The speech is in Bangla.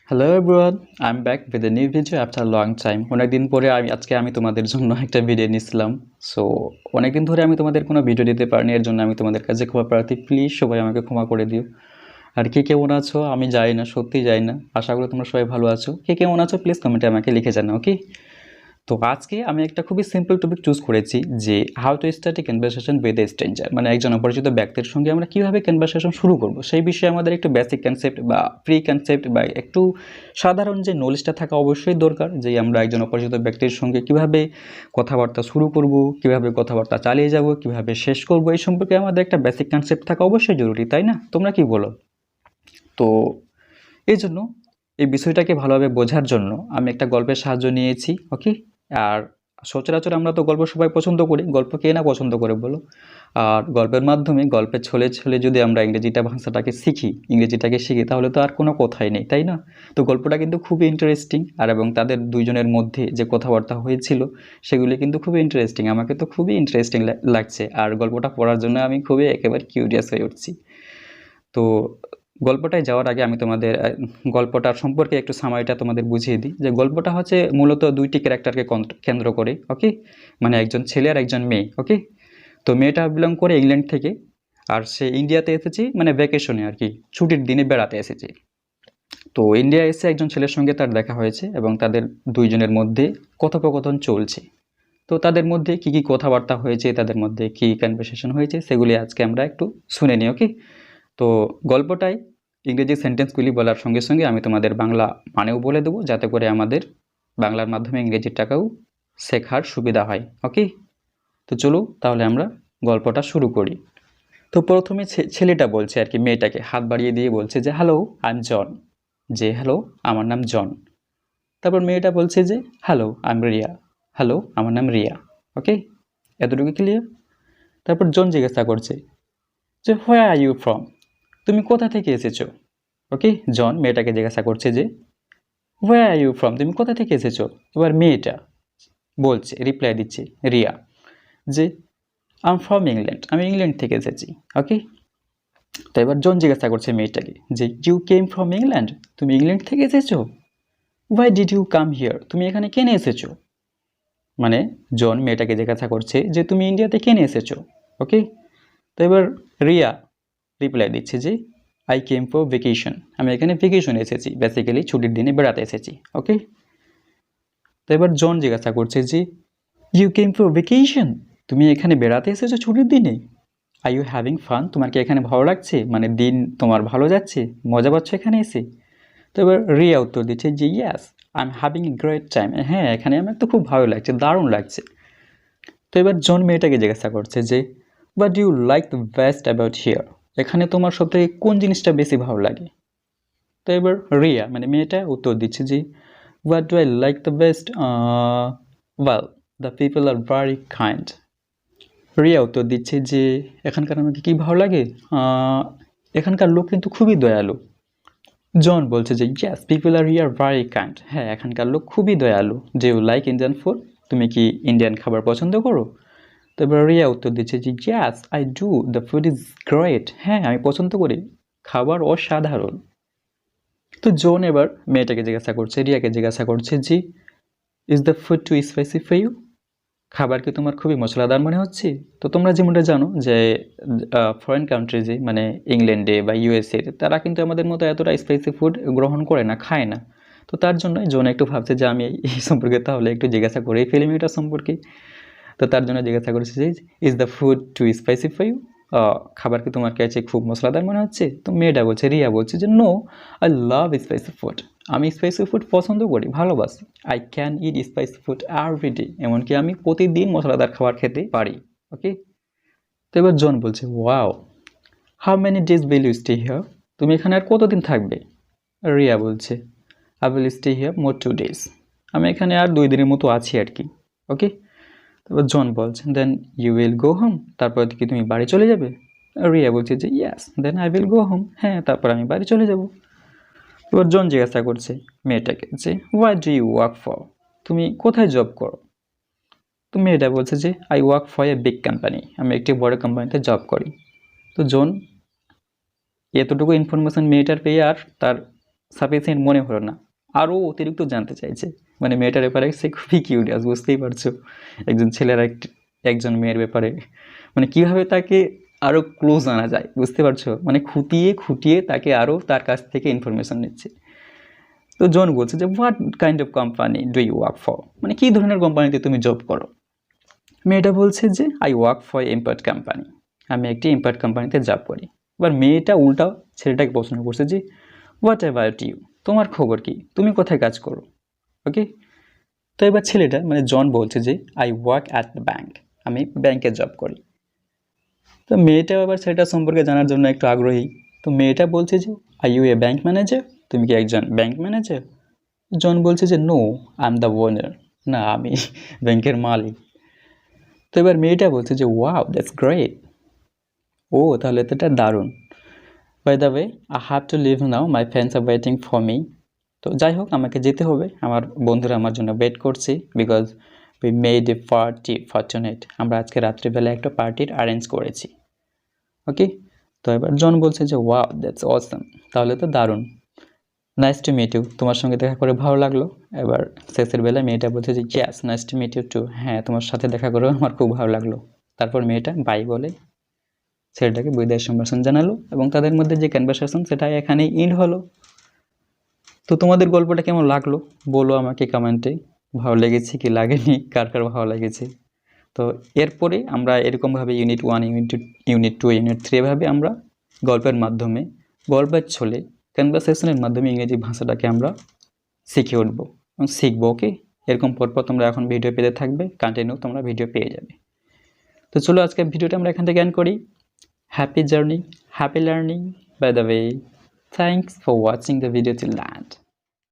Hello everyone, I am back with a new video after long time. অনেকদিন পরে আজকে আমি তোমাদের জন্য একটা ভিডিও নিয়েছিলাম। সো অনেকদিন ধরে আমি তোমাদের কোনো ভিডিও দিতে পারিনি, এর জন্য আমি তোমাদের কাছে ক্ষমা প্রার্থী। প্লিজ সবাই আমাকে ক্ষমা করে দিও। আর কে কেমন আছো আমি জানি না, সত্যি জানি না। আশা করি তোমরা সবাই ভালো আছো। কে কেমন আছো প্লিজ কমেন্টে আমাকে লিখে জানাও, ওকে? তো আজকে আমি একটা খুবই সিম্পল টপিক চুজ করেছি যে how to start a conversation with a stranger, মানে একজন অপরিচিত ব্যক্তির সঙ্গে আমরা কীভাবে কনভারসেশন শুরু করব সেই বিষয়ে আমাদের একটু বেসিক কনসেপ্ট বা প্রি কনসেপ্ট বা একটু সাধারণ যে নলেজটা থাকা অবশ্যই দরকার, যে আমরা একজন অপরিচিত ব্যক্তির সঙ্গে কীভাবে কথাবার্তা শুরু করব, কীভাবে কথাবার্তা চালিয়ে যাব, কীভাবে শেষ করব, এই সম্পর্কে আমাদের একটা বেসিক কনসেপ্ট থাকা অবশ্যই জরুরি, তাই না? তোমরা কি বলো? তো এই জন্য এই বিষয়টাকে ভালোভাবে বোঝার জন্য আমি একটা গল্পের সাহায্য নিয়েছি, ওকে? আর সচরাচর আমরা তো গল্প সবাই পছন্দ করি, গল্প কে না পছন্দ করে বলো? আর গল্পের মাধ্যমে, গল্পের ছলে ছলে যদি আমরা ভাষাটাকে শিখি, ইংরেজিটাকে শিখি, তাহলে তো আর কোনো কথাই নেই, তাই না? তো গল্পটা কিন্তু খুবই ইন্টারেস্টিং, আর এবং তাদের দুইজনের মধ্যে যে কথাবার্তা হয়েছিল সেগুলি কিন্তু খুবই ইন্টারেস্টিং। আমাকে তো খুবই ইন্টারেস্টিং লাগছে, আর গল্পটা পড়ার জন্য আমি খুবই একেবারে কিউরিয়াস হয়ে উঠছি। তো গল্পটায় যাওয়ার আগে আমি তোমাদের গল্পটার সম্পর্কে একটু সামারিটা তোমাদের বুঝিয়ে দিই। যে গল্পটা হচ্ছে মূলত দুইটি ক্যারেক্টারকে কেন্দ্র করে, ওকে? মানে একজন ছেলে আর একজন মেয়ে, ওকে? তো মেয়েটা বিলং করে ইংল্যান্ড থেকে, আর সে ইন্ডিয়াতে এসেছে মানে ভ্যাকেশনে আর কি, ছুটির দিনে বেড়াতে এসেছে। তো ইন্ডিয়া এসে একজন ছেলের সঙ্গে তার দেখা হয়েছে এবং তাদের দুইজনের মধ্যে কথোপকথন চলছে। তো তাদের মধ্যে কী কী কথাবার্তা হয়েছে, তাদের মধ্যে কী কনভারসেশন হয়েছে, সেগুলি আজকে আমরা একটু শুনে নিই, ওকে? তো গল্পটায় ইংরেজি সেন্টেন্সগুলি বলার সঙ্গে সঙ্গে আমি তোমাদের বাংলা মানেও বলে দেবো, যাতে করে আমাদের বাংলার মাধ্যমে ইংরেজির টাকাও শেখার সুবিধা হয়, ওকে? তো চলো তাহলে আমরা গল্পটা শুরু করি। তো প্রথমে ছেলেটা বলছে আর কি, মেয়েটাকে হাত বাড়িয়ে দিয়ে বলছে যে হ্যালো আই এম জন, যে হ্যালো আমার নাম জন। তারপর মেয়েটা বলছে যে hello I am Riya, hello আমার নাম রিয়া, ওকে? এতটুকু ক্লিয়ার? তারপর জন জিজ্ঞাসা করছে যে হোয়ার আর ইউ ফ্রম, তুমি কোথা থেকে এসেছো? ওকে, জন মেয়েটাকে জিজ্ঞাসা করছে যে হোয়ার আর ইউ ফ্রম, তুমি কোথা থেকে এসেছো? এবার মেয়েটা বলছে, রিপ্লাই দিচ্ছে রিয়া, যে আই এম ফ্রম ইংল্যান্ড, আমি ইংল্যান্ড থেকে এসেছি, ওকে? তো এবার জন জিজ্ঞাসা করছে মেয়েটাকে যে ইউ কেম ফ্রম ইংল্যান্ড, তুমি ইংল্যান্ড থেকে এসেছো? Why did you come here, তুমি এখানে কেন এসেছো? মানে জন মেয়েটাকে জিজ্ঞাসা করছে যে তুমি ইন্ডিয়াতে কেন এসেছো, ওকে? তো এবার রিয়া রিপ্লাই দিচ্ছে যে আই কেম ফর ভেকেশন, আমি এখানে ভেকেশনে এসেছি, বেসিক্যালি ছুটির দিনে বেড়াতে এসেছি, ওকে? তো এবার জন জিজ্ঞাসা করছে যে ইউ কেম ফর ভেকেশন, তুমি এখানে বেড়াতে এসেছো ছুটির দিনে? আর ইউ হ্যাভিং ফান, তোমার কি এখানে ভালো লাগছে, মানে দিন তোমার ভালো যাচ্ছে, মজা পাচ্ছ এখানে এসে? তো এবার রিয়া উত্তর দিচ্ছে যে yes I am having a great time, হ্যাঁ এখানে আমার তো খুব ভালো লাগছে, দারুণ লাগছে। তো এবার জন মেয়েটাকে জিজ্ঞাসা করছে যে what do you like the best about here, এখানে তোমার সবথেকে কোন জিনিসটা বেশি ভালো লাগে? তো এবার রিয়া মানে মেয়েটা উত্তর দিচ্ছে যে what do I like the best, well the people are very kind. Riya উত্তর দিচ্ছে যে এখানকার আমাকে কী ভালো লাগে, এখানকার লোক কিন্তু খুবই দয়ালু। জন বলছে যে yes people are here very kind, হ্যাঁ এখানকার লোক খুবই দয়ালু। Do you like Indian food, তুমি কি ইন্ডিয়ান খাবার পছন্দ করো? তো এবার রিয়া উত্তর দিচ্ছে যে yes I do, the food is great, হ্যাঁ আমি পছন্দ করি, খাবার অসাধারণ। তো জন এবার মেয়েটাকে জিজ্ঞাসা করছে, রিয়াকে জিজ্ঞাসা করছে যে is the food too spicy for you, খাবার কি তোমার খুবই মশলাদার মনে হচ্ছে? তো তোমরা যেমনটা জানো যে ফরেন কান্ট্রিজে মানে ইংল্যান্ডে বা ইউএসএ, তারা কিন্তু আমাদের মতো এতটা স্পাইসি ফুড গ্রহণ করে না, খায় না। তো তার জন্যই জন একটু ভাবছে যে আমি এই সম্পর্কে তাহলে একটু জিজ্ঞাসা করেই ফেলি মেয়েটার সম্পর্কে। তো তার জন্য জিজ্ঞাসা করেছে যে is the food too spicy for you, খাবার কি তোমার কাছে খুব মশলাদার মনে হচ্ছে? তো মেয়েটা বলছে, রিয়া বলছে যে no I love spicy food, আমি স্পাইসি ফুড পছন্দ করি, ভালোবাসি। I can eat spicy food everyday, এমনকি আমি প্রতিদিন মশলাদার খাবার খেতে পারি, ওকে? তো এবার জন বলছে wow how many days will you stay here, তুমি এখানে আর কতদিন থাকবে? রিয়া বলছে I will stay here more 2 days, আমি এখানে আর 2 দিনের মতো আছি আর কি, ওকে? তারপর জন বলছে then you will go home, তারপর কি তুমি বাড়ি চলে যাবে? রিয়া বলছে যে yes then I will go home, হ্যাঁ তারপর আমি বাড়ি চলে যাব। এবার জন জিজ্ঞাসা করছে মেয়েটাকে যে what do you work for, তুমি কোথায় জব করো? তো মেয়েটা বলছে যে I work for a big company, আমি একটি বড় কোম্পানিতে জব করি। তো জন এতটুকু ইনফরমেশন মেয়েটার পেয়ে আর তার সাফিসিয়েন্ট মনে হলো না, আরও অতিরিক্ত জানতে চাইছে। মানে মেয়েটার ব্যাপারে সে খুবই কিউরিয়াস, বুঝতেই পারছো একজন ছেলের একজন মেয়ের ব্যাপারে মানে কীভাবে তাকে আরও ক্লোজ আনা যায়, বুঝতে পারছো, মানে খুঁটিয়ে খুঁটিয়ে তাকে আরও তার কাছ থেকে ইনফরমেশান নিচ্ছে। তো জন বলছে যে what kind of company do you work for, মানে কী ধরনের কোম্পানিতে তুমি জব করো। মেয়েটা বলছে যে I work for import company, আমি একটি ইম্পোর্ট কোম্পানিতে জব করি। এবার মেয়েটা উল্টা ছেলেটাকে প্রশ্ন করছে যে হোয়াট অ্যাবাউট ইউ, তোমার খবর কি, তুমি কোথায় কাজ করো। ওকে, তো এবার ছেলেটা মানে জন বলছে যে I work at the bank, আমি ব্যাংকে জব করি। তো মেয়েটাও আবার ছেলেটা সম্পর্কে জানার জন্য একটু আগ্রহী। তো মেয়েটা বলছে যে are you a bank manager, তুমি কি একজন ব্যাংক ম্যানেজার। জন বলছে যে no I am the owner, না আমি ব্যাংকের মালিক। তো এবার মেয়েটা বলছে যে ওয়াও দ্যাটস গ্রেট, ও তাহলে তো এটা দারুণ। By the way I have to leave now, my friends are waiting for me. তো যাই হোক আমাকে যেতে হবে, আমার বন্ধুরা আমার জন্য ওয়েট করছে, because we made a party for tonight, আমরা আজকে রাত্রিবেলা একটা পার্টির অ্যারেঞ্জ করেছি। ওকে, তো এবার জন বলছে যে ওয়াও দ্যাটস অসাম, তাহলে তো দারুণ, নাইস টু মিট ইউ, তোমার সঙ্গে দেখা করে ভালো লাগলো। এবার শেষের বেলায় মেয়েটা বলছে যে yes nice to meet you too, হ্যাঁ তোমার সাথে দেখা করেও আমার খুব ভালো লাগলো। তারপর মেয়েটা বাই বলে ছেলেটাকে বিদায় সম্ভাষণ জানালো এবং তাদের মধ্যে যে কনভারসেশন সেটা এখানেই এন্ড হলো। তো তোমাদের গল্পটা কেমন লাগলো বলো আমাকে কমেন্টে, ভালো লেগেছে কি লাগেনি, কার কার ভালো লেগেছে। তো এরপরে আমরা এরকমভাবে ইউনিট 1 ইউনিট 2 ইউনিট 3 এভাবে আমরা গল্পের মাধ্যমে, গল্পের ছলে, কনভারসেশনের মাধ্যমে ইংরেজি ভাষাটাকে আমরা শিখে উঠবো এবং শিখবো। ওকে, এরকম পরপর তোমরা এখন ভিডিও পেতে থাকবে, কন্টিনিউ তোমরা ভিডিও পেয়ে যাবে। তো চলো আজকে ভিডিওটা আমরা এখান থেকে এন্ড করি। Happy journey, happy learning. By the way, thanks for watching the video till the end.